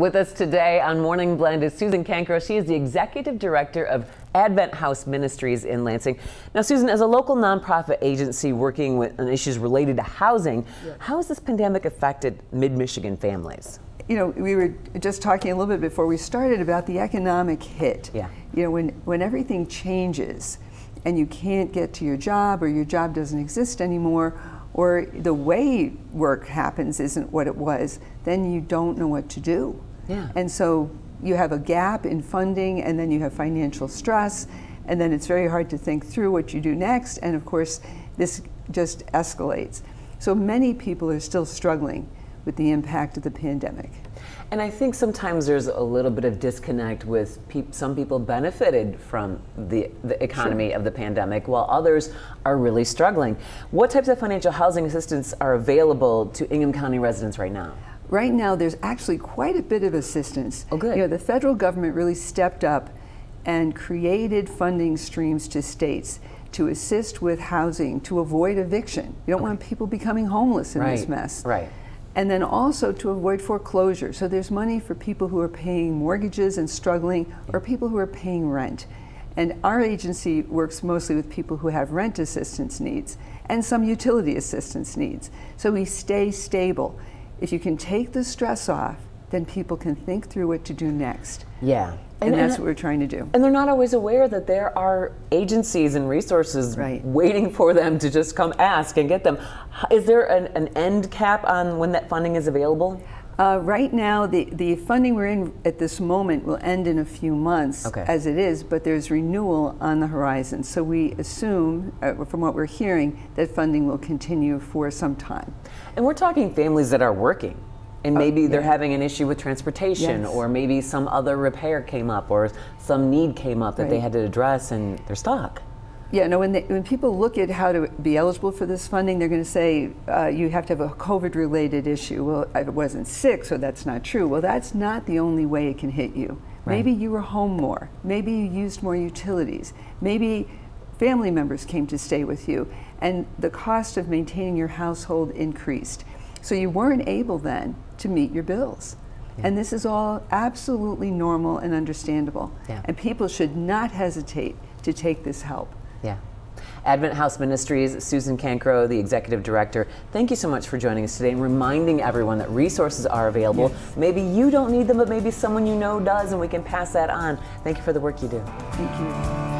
With us today on Morning Blend is Susan Cancro. She is the Executive Director of Advent House Ministries in Lansing. Now, Susan, as a local nonprofit agency working on issues related to housing, how has this pandemic affected mid-Michigan families? You know, we were just talking a little bit before we started about the economic hit. Yeah. You know, when everything changes and you can't get to your job or your job doesn't exist anymore, or the way work happens isn't what it was, then you don't know what to do. Yeah. And so you have a gap in funding, and then you have financial stress, and then it's very hard to think through what you do next, and of course this just escalates. So many people are still struggling with the impact of the pandemic. And I think sometimes there's a little bit of disconnect with some people benefited from the economy of the pandemic, while others are really struggling. What types of financial housing assistance are available to Ingham County residents right now? Right now, there's actually quite a bit of assistance. Oh, good. You know, the federal government really stepped up and created funding streams to states to assist with housing, to avoid eviction. You don't want people becoming homeless in this mess. Right. And then also to avoid foreclosure. So there's money for people who are paying mortgages and struggling, or people who are paying rent. And our agency works mostly with people who have rent assistance needs and some utility assistance needs. So we stay stable. If you can take the stress off, then people can think through what to do next. Yeah. And that's what we're trying to do. And they're not always aware that there are agencies and resources waiting for them to just come ask and get them. Is there an end cap on when that funding is available? Right now, the funding we're in at this moment will end in a few months, as it is, but there's renewal on the horizon. So we assume, from what we're hearing, that funding will continue for some time. And we're talking families that are working. And maybe they're having an issue with transportation, or maybe some other repair came up, or some need came up that they had to address, and they're stuck. Yeah, no, when people look at how to be eligible for this funding, they're going to say you have to have a COVID-related issue. Well, I wasn't sick, so that's not true. Well, that's not the only way it can hit you. Maybe you were home more. Maybe you used more utilities. Maybe family members came to stay with you, and the cost of maintaining your household increased. So you weren't able then to meet your bills. And this is all absolutely normal and understandable. And people should not hesitate to take this help. Yeah. Advent House Ministries, Susan Cancro, the Executive Director, thank you so much for joining us today and reminding everyone that resources are available. Maybe you don't need them, but maybe someone you know does, and we can pass that on. Thank you for the work you do. Thank you.